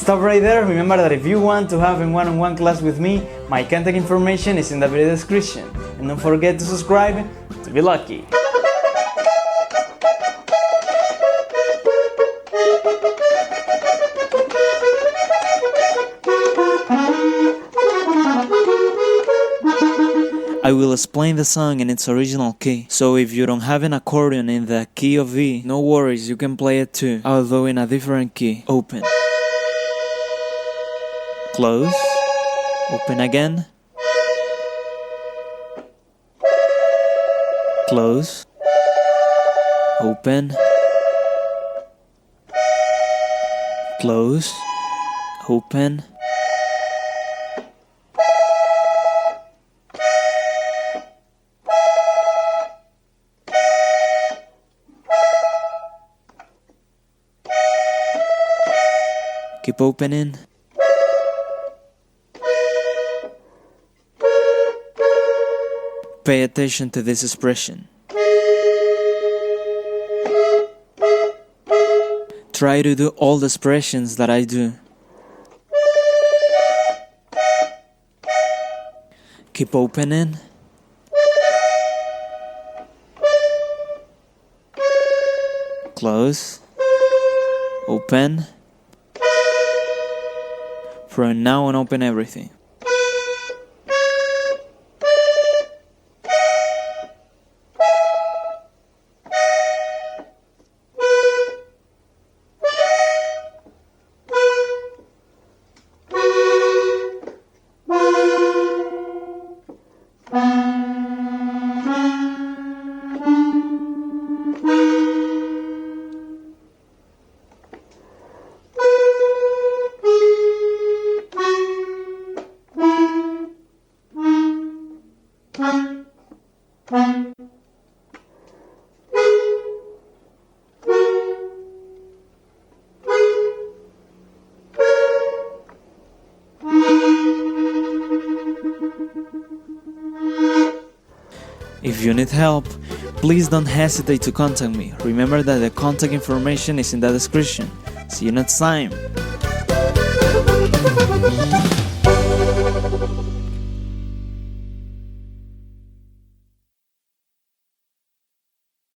Stop right there. Remember that if you want to have a one-on-one class with me, my contact information is in the video description. And don't forget to subscribe to be lucky. I will explain the song in its original key, so if you don't have an accordion in the key of E, no worries, you can play it too, although in a different key. Open. Close. Open again. Close. Open. Close. Open. Keep opening. Pay attention to this expression. Try to do all the expressions that I do. Keep opening. Close. Open. From now on, open everything. If you need help, please don't hesitate to contact me. Remember that the contact information is in the description. See you next time.